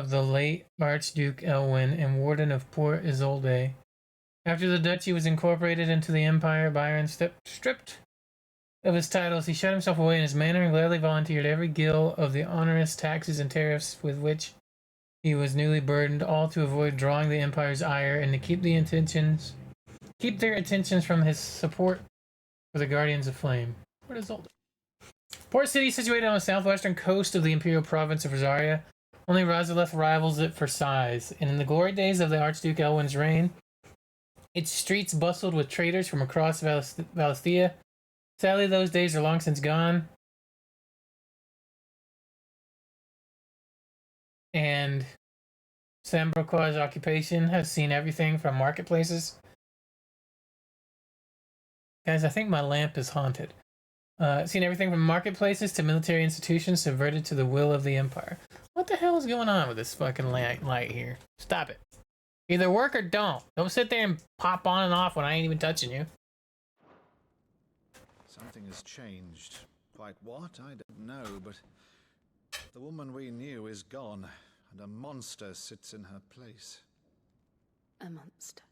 of the late Archduke Elwin and warden of Port Isolde. After the duchy was incorporated into the empire, Byron stripped of his titles. He shut himself away in his manor and gladly volunteered every gill of the onerous taxes and tariffs with which he was newly burdened, all to avoid drawing the empire's ire and to keep their attentions from his support for the Guardians of Flame. Port Isolde. Port city situated on the southwestern coast of the imperial province of Rosaria. Only Razaleth rivals it for size, and in the glory days of the Archduke Elwin's reign, its streets bustled with traders from across Valisthea. Sadly, those days are long since gone, and Sambroquois' occupation has seen everything from marketplaces. Guys, I think my lamp is haunted. Seen everything from marketplaces to military institutions subverted to the will of the Empire. What the hell is going on with this fucking light here? Stop it. Either work or don't. Don't sit there and pop on and off when I ain't even touching you. Something has changed. Quite what, I don't know, but the woman we knew is gone, and a monster sits in her place. A monster.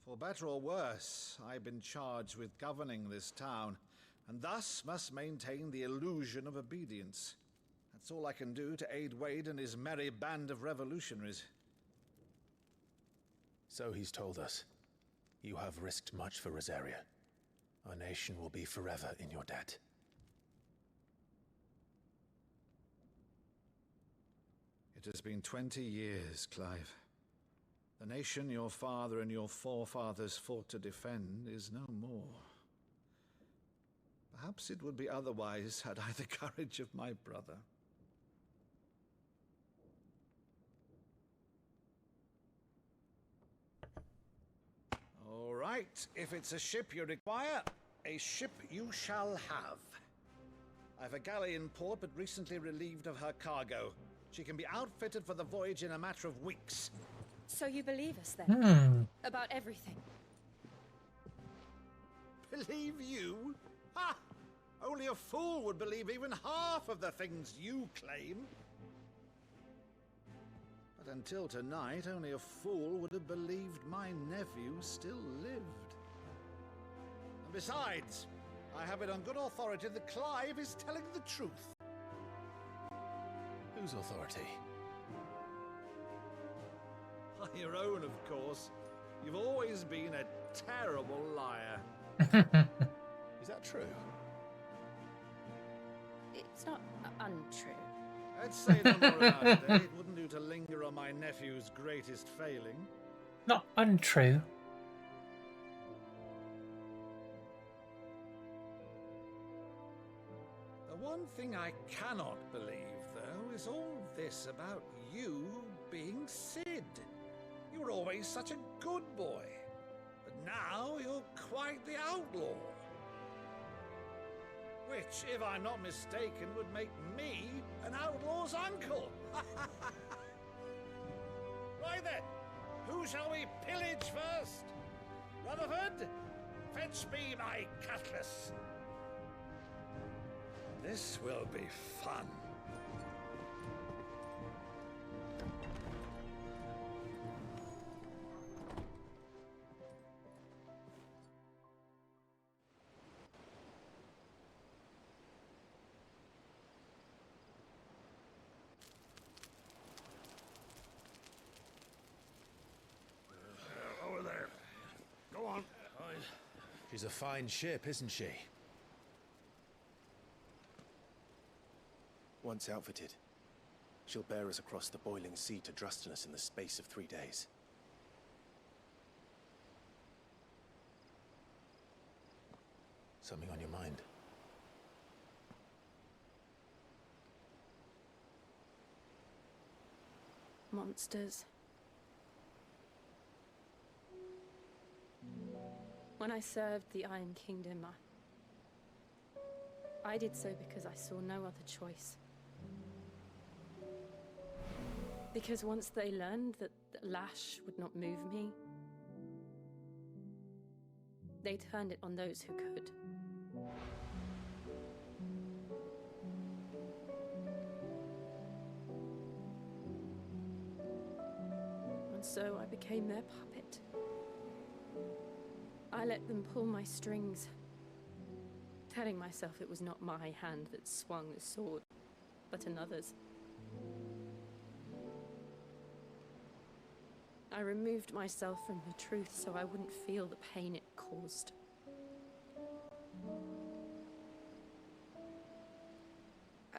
For better or worse, I've been charged with governing this town, and thus must maintain the illusion of obedience. That's all I can do to aid Wade and his merry band of revolutionaries. So he's told us. You have risked much for Rosaria. Our nation will be forever in your debt. It has been 20 years, Clive. The nation your father and your forefathers fought to defend is no more. Perhaps it would be otherwise had I the courage of my brother. All right, if it's a ship you require, a ship you shall have. I've a galley in port, but recently relieved of her cargo. She can be outfitted for the voyage in a matter of weeks. So you believe us then? About everything? Believe you? Ha! Only a fool would believe even half of the things you claim. But until tonight, only a fool would have believed my nephew still lived. And besides, I have it on good authority that Clive is telling the truth. Whose authority? Your own, of course. You've always been a terrible liar. Is that true? It's not untrue. I'd say no more about it, eh? It wouldn't do to linger on my nephew's greatest failing. Not untrue. The one thing I cannot believe, though, is all this about you being Sid. You were always such a good boy, but now you're quite the outlaw. Which, if I'm not mistaken, would make me an outlaw's uncle. Right then, who shall we pillage first? Rutherford, fetch me my cutlass. This will be fun. Over there. Go on. She's a fine ship, isn't she? Once outfitted, she'll bear us across the boiling sea to Drustinus in the space of 3 days. Something on your mind? Monsters. When I served the Iron Kingdom, I did so because I saw no other choice. Because once they learned that Lash would not move me, they turned it on those who could. so I became their puppet. I let them pull my strings, telling myself it was not my hand that swung the sword, but another's. I removed myself from the truth so I wouldn't feel the pain it caused.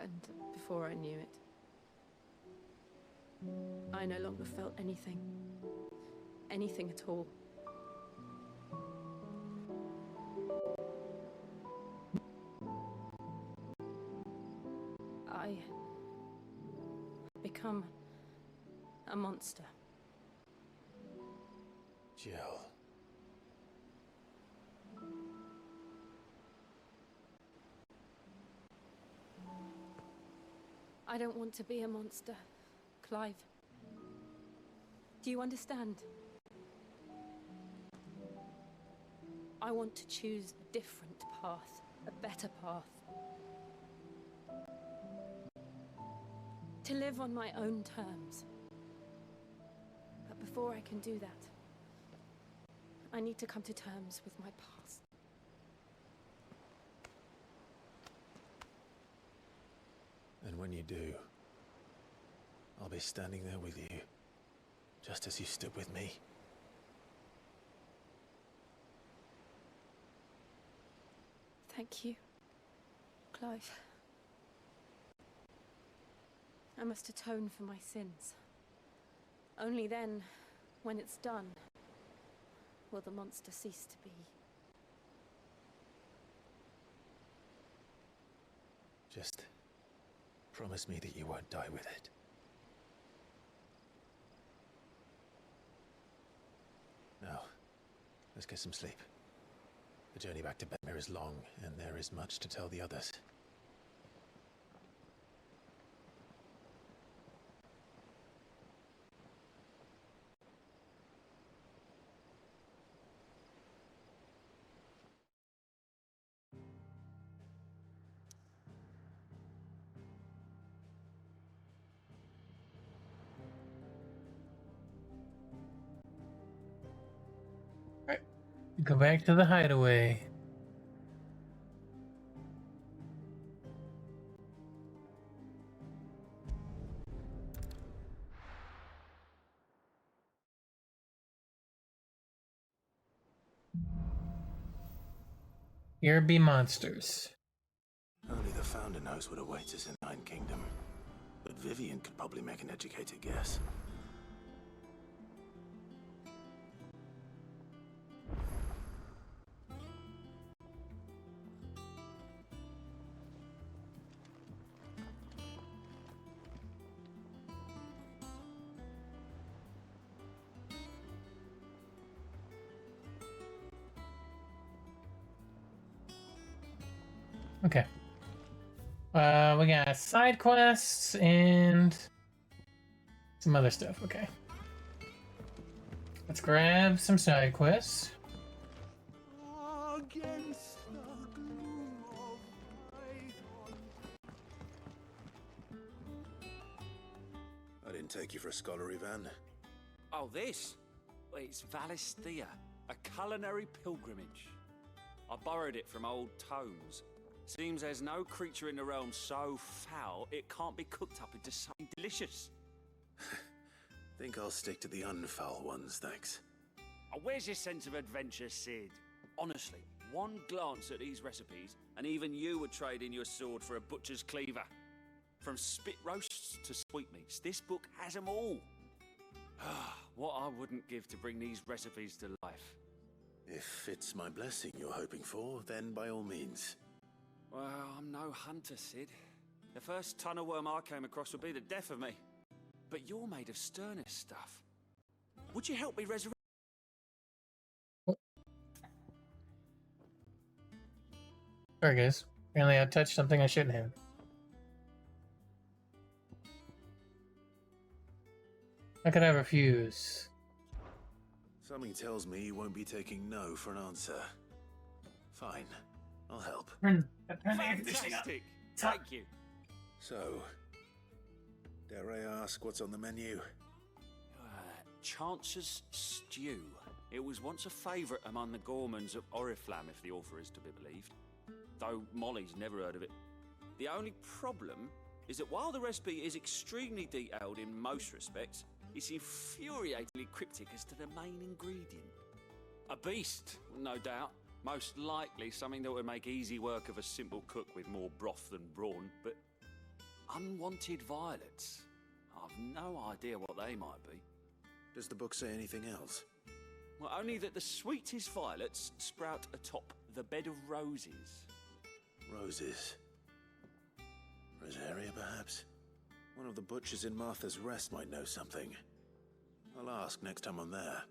And before I knew it, I no longer felt anything. Anything at all. I become a monster. Jill. I don't want to be a monster, Clive. Do you understand? I want to choose a different path, a better path. To live on my own terms. But before I can do that, I need to come to terms with my past. And when you do, I'll be standing there with you, just as you stood with me. Thank you, Clive. I must atone for my sins. Only then, when it's done, will the monster cease to be. Just promise me that you won't die with it. Now, let's get some sleep. The journey back to Bedmere is long, and there is much to tell the others. Go back to the hideaway. Here be monsters. Only the Founder knows what awaits us in Nine Kingdom. But Vivian could probably make an educated guess. Okay. We got side quests and some other stuff. Okay. Let's grab some side quests. Against the gloom of night. I didn't take you for a scholar, Ivan. Oh, this? Well, it's Valisthea, a culinary pilgrimage. I borrowed it from old tomes. Seems there's no creature in the realm so foul it can't be cooked up into something delicious. Think I'll stick to the unfoul ones, thanks. Oh, where's your sense of adventure, Sid? Honestly, one glance at these recipes, and even you would trade in your sword for a butcher's cleaver. From spit roasts to sweetmeats, this book has them all. What I wouldn't give to bring these recipes to life. If it's my blessing you're hoping for, then by all means. Well, I'm no hunter, Sid. The first tunnel worm I came across would be the death of me. But you're made of sterner stuff. Would you help me resurrect? Sorry, guys. Apparently I touched something I shouldn't have. How could I refuse? Something tells me you won't be taking no for an answer. Fine, I'll help. Fantastic! Thank you. So, dare I ask what's on the menu? Chance's Stew. It was once a favourite among the gourmands of Oriflamme, if the author is to be believed. Though Molly's never heard of it. The only problem is that while the recipe is extremely detailed in most respects, it's infuriatingly cryptic as to the main ingredient. A beast, no doubt. Most likely something that would make easy work of a simple cook with more broth than brawn, but unwanted violets. I've no idea what they might be. Does the book say anything else? Well, only that the sweetest violets sprout atop the bed of roses. Roses. Rosaria, perhaps? One of the butchers in Martha's Rest might know something. I'll ask next time I'm there.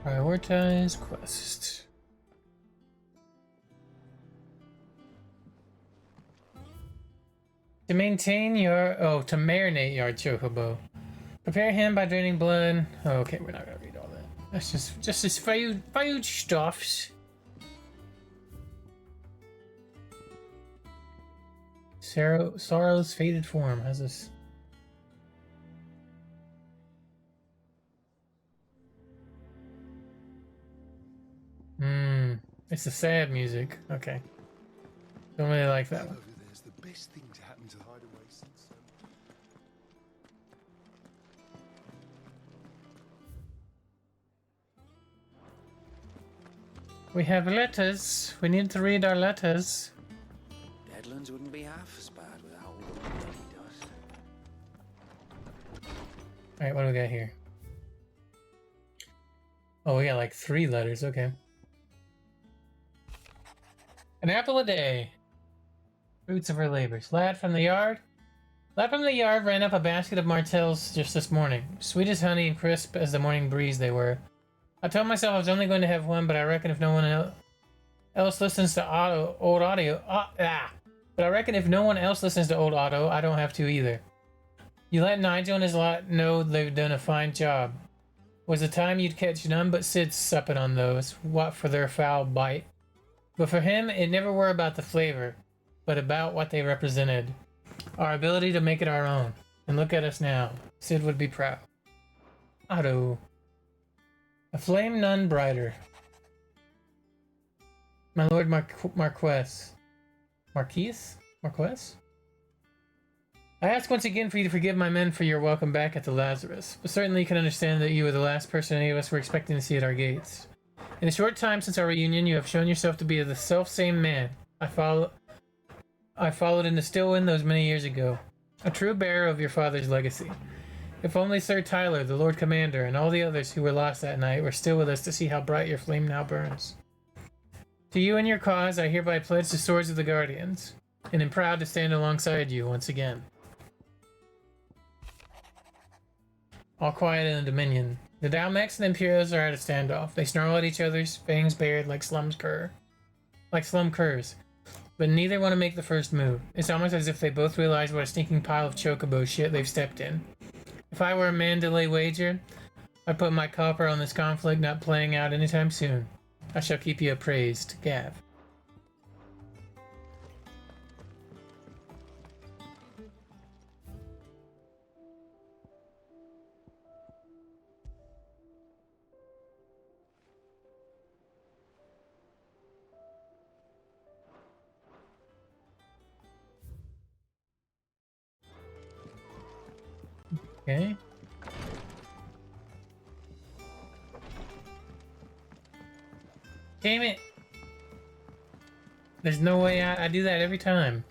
Prioritize quest. To maintain your... Oh, to marinate your chocobo. Prepare him by draining blood. Oh, okay, we're not gonna read all that. That's just this food stuffs. Sorrow's faded form. How's this? It's the sad music. Okay. Don't really like that one. Over there's the best thing to happen to Hideaway since. We have letters. We need to read our letters. Deadlands wouldn't be half as bad without all the bloody dust. Alright, what do we got here? Oh, we got like 3 letters. Okay. An apple a day. Fruits of her labors. Lad from the yard ran up a basket of martels just this morning. Sweet as honey and crisp as the morning breeze they were. I told myself I was only going to have one, but I reckon if no one else listens to old Otto, but I reckon if no one else listens to old Otto, I don't have to either. You let Nigel and his lot know they've done a fine job. Was the time you'd catch none but Sid supping on those, what for their foul bite. But for him, it never were about the flavor, but about what they represented. Our ability to make it our own. And look at us now. Sid would be proud. Otto. A flame none brighter. My lord Marquess. I ask once again for you to forgive my men for your welcome back at the Lazarus, but certainly you can understand that you were the last person any of us were expecting to see at our gates. In a short time since our reunion, you have shown yourself to be the self-same man I followed in the Stillwind those many years ago, a true bearer of your father's legacy. If only Sir Tyler, the Lord Commander, and all the others who were lost that night were still with us to see how bright your flame now burns. To you and your cause, I hereby pledge the swords of the Guardians, and am proud to stand alongside you once again. All quiet in the Dominion. The Dalmex and Imperials are at a standoff. They snarl at each other's fangs bared like slum curs. But neither want to make the first move. It's almost as if they both realize what a stinking pile of chocobo shit they've stepped in. If I were a man to lay wager, I'd put my copper on this conflict not playing out anytime soon. I shall keep you appraised, Gav. Okay. Damn it! There's no way I do that every time.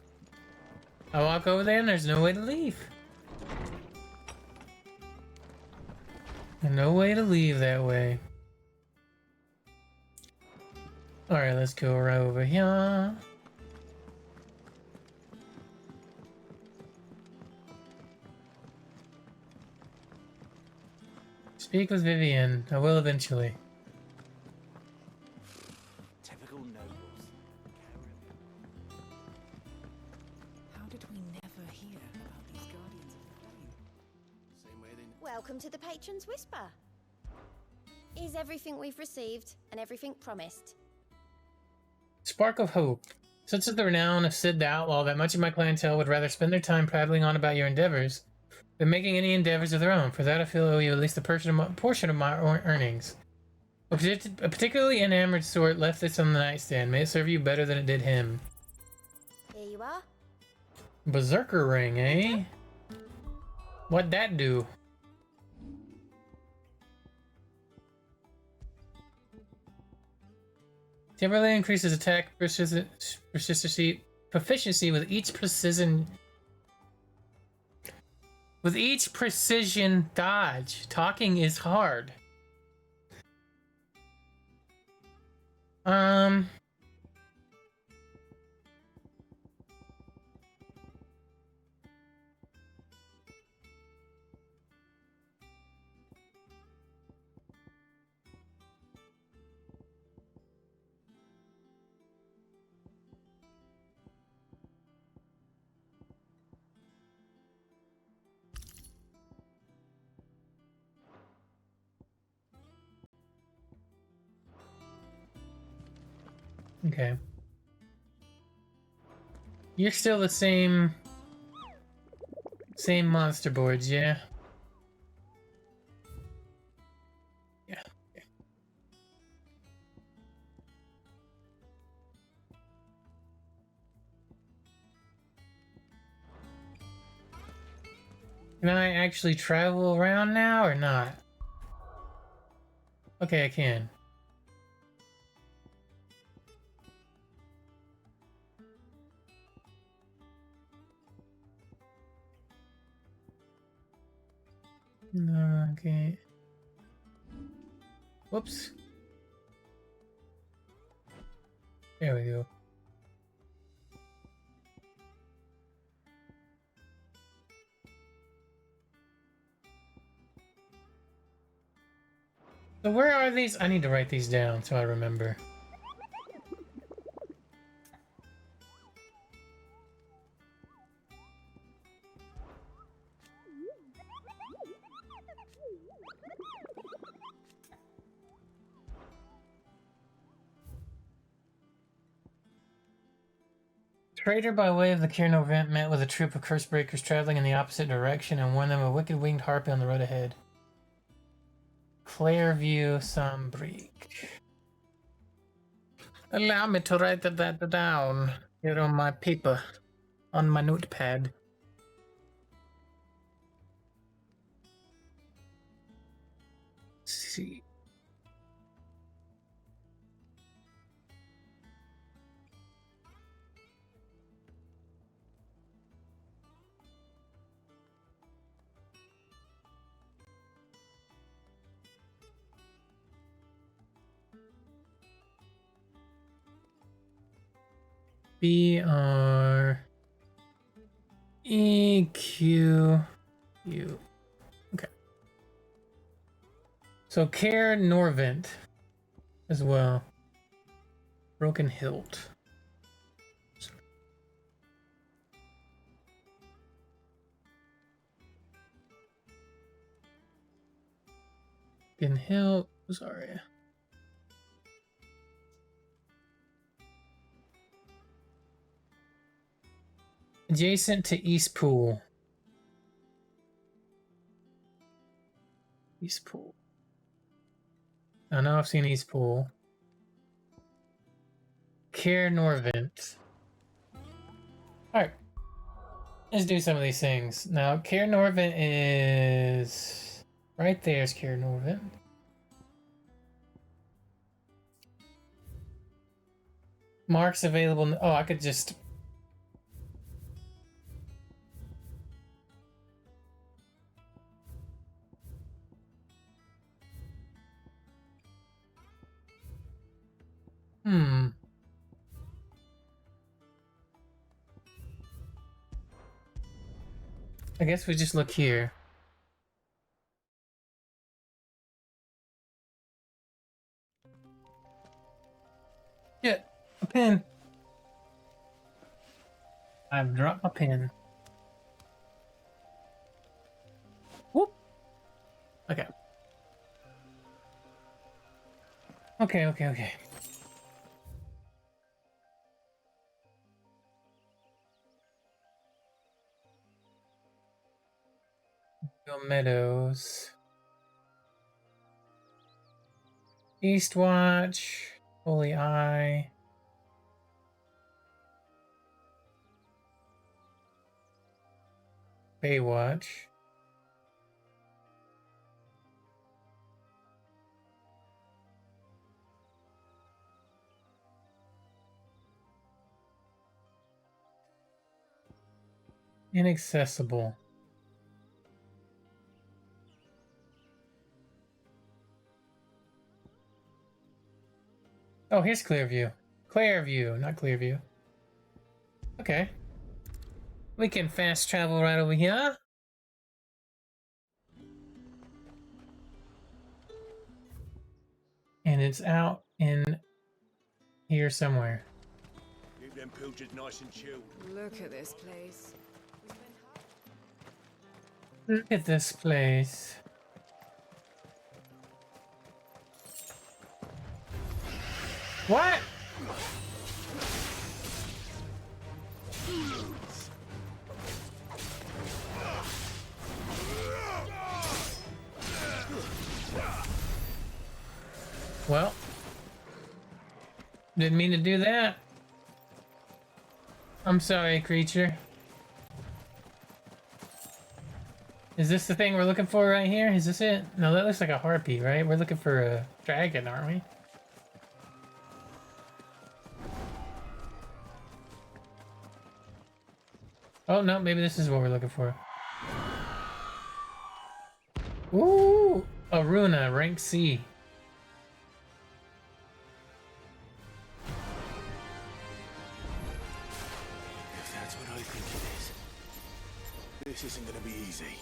I walk over there and there's no way to leave. No way to leave that way. Alright, let's go right over here. Speak with Vivian. I will eventually. Typical nobles. How did we never hear about these Guardians of the Flame? Same way they... Welcome to the Patron's Whisper. Is everything we've received and everything promised? Spark of hope. Such is the renown of Sid the Outlaw that much of my clientele would rather spend their time prattling on about your endeavors been making any endeavors of their own. For that, I feel I owe you at least a portion of my earnings. A particularly enamored sort left this on the nightstand. May it serve you better than it did him. Here you are. Berserker ring, eh? What'd that do? Temporarily increases attack proficiency with each precision dodge. Talking is hard. Okay. You're still the same monster boards, yeah? Yeah. Okay. Can I actually travel around now or not? Okay, I can. No, okay. Whoops. There we go. So where are these? I need to write these down so I remember. Trader by way of the Kierno vent met with a troop of curse breakers traveling in the opposite direction and warned them of a wicked winged harpy on the road ahead. Clairview Sambrique. Allow me to write that down here on my paper, on my notepad. Let's see. BREQU. Okay. So Care Norvent as well. Broken Hilt. Broken Hilt. Sorry. Adjacent to East Pool. East Pool. I know I've seen East Pool. Care Norvent. Alright. Let's do some of these things. Now, Care Norvent is... Right there's Care Norvent. Marks available... Oh, I could just... I guess we just look here. Yeah, a pen. I've dropped my pen. Whoop. Okay. Okay. Meadows. Eastwatch. Holy Eye. Baywatch. Inaccessible. Oh, here's Clearview. Clearview, not Clearview. Okay. We can fast travel right over here. And it's out in here somewhere. Keep them pilchards nice and chilled. Look at this place. Look at this place. What? Well, didn't mean to do that. I'm sorry, creature. Is this the thing we're looking for right here? Is this it? No, that looks like a harpy, right? We're looking for a dragon, aren't we? Oh, no, maybe this is what we're looking for. Ooh! Aruna, rank C. If that's what I think it is, this isn't gonna be easy.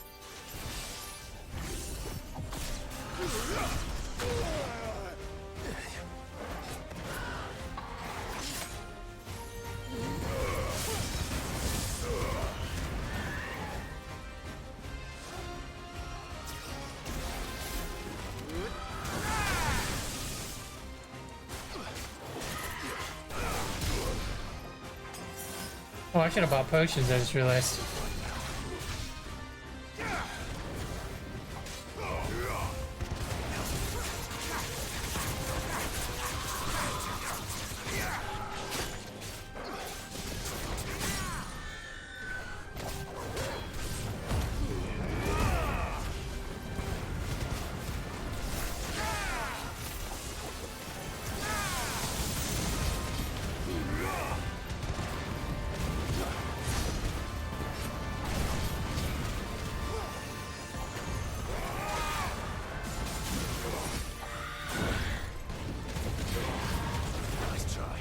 Oh, I should have bought potions, I just realized. Nice try.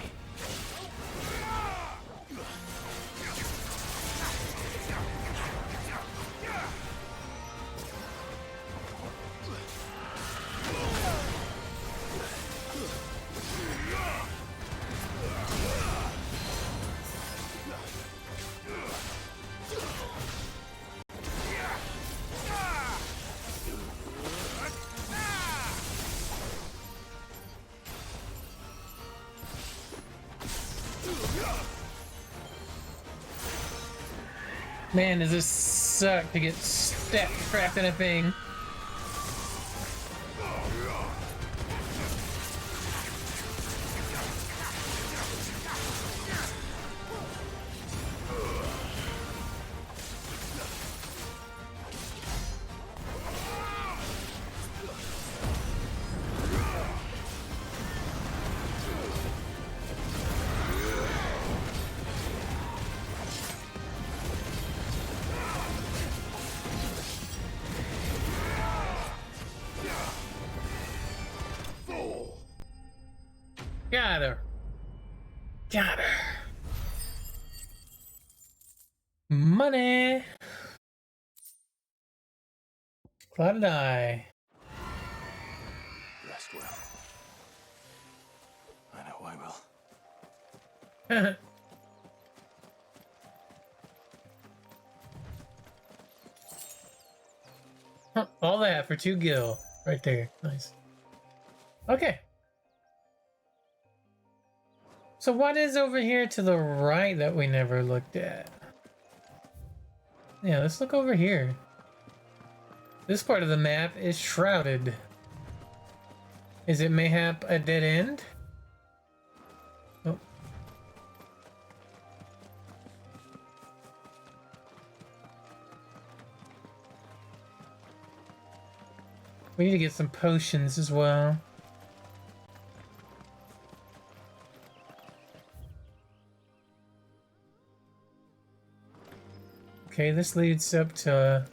Man, does this suck to get trapped in a thing. Got her. Got her. Money. Cloud and I. Rest well. I know I will. All that for 2 gil. Right there. Nice. Okay. So what is over here to the right that we never looked at? Yeah, let's look over here. This part of the map is shrouded. Is it mayhap a dead end? Oh. We need to get some potions as well. Okay, this leads up to...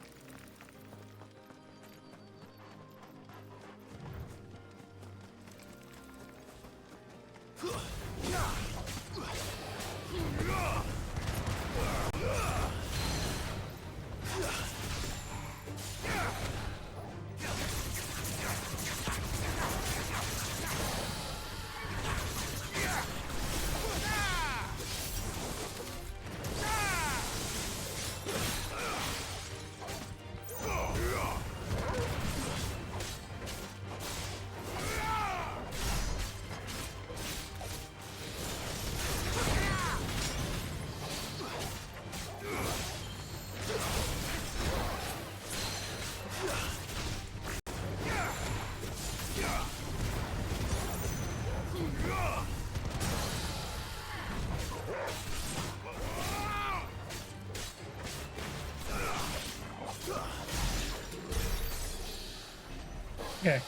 Okay.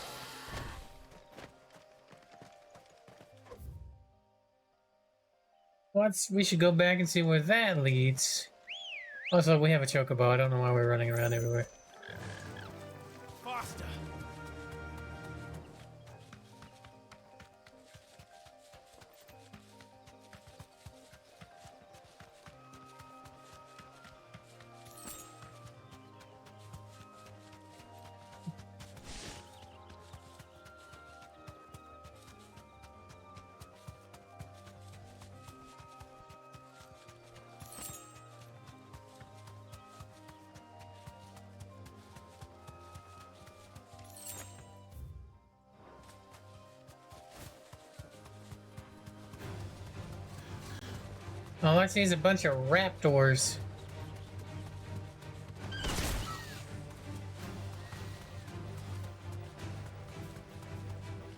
We should go back and see where that leads. Also, we have a chocobo. I don't know why we're running around everywhere. Faster! All I see is a bunch of raptors.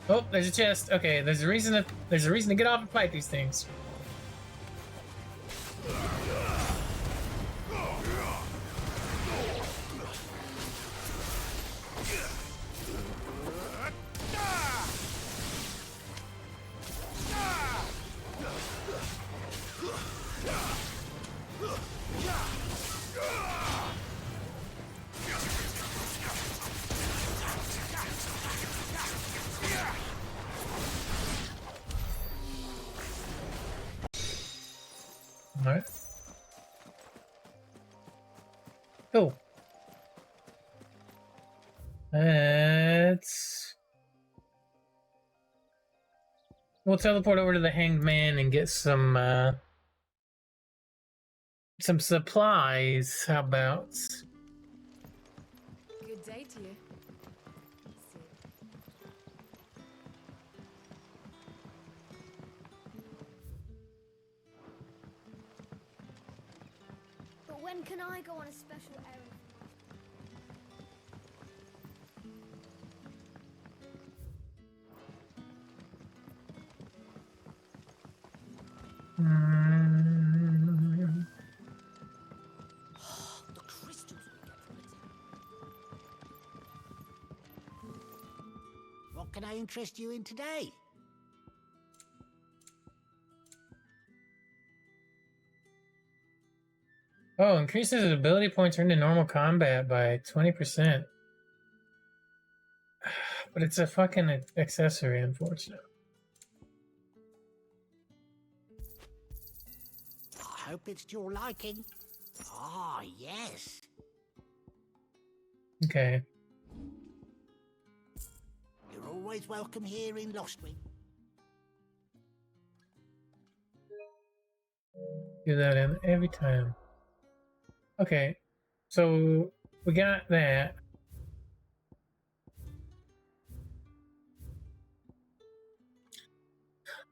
Oh, there's a chest. Okay, there's a reason to get off and fight these things. Alright. Cool. We'll teleport over to the Hanged Man and get some supplies. How about? Good day to you. But when can I go on a special errand? The crystals we get from the What can I interest you in today? Oh, increases ability points earned in normal combat by 20%. But it's a fucking accessory, unfortunately. I hope it's to your liking. Ah, yes. Okay. You're always welcome here in Lostwing. Do that in every time. Okay. So we got that.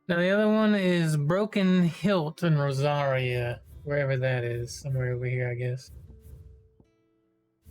Now the other one is Broken Hilt in Rosaria, wherever that is, somewhere over here, I guess.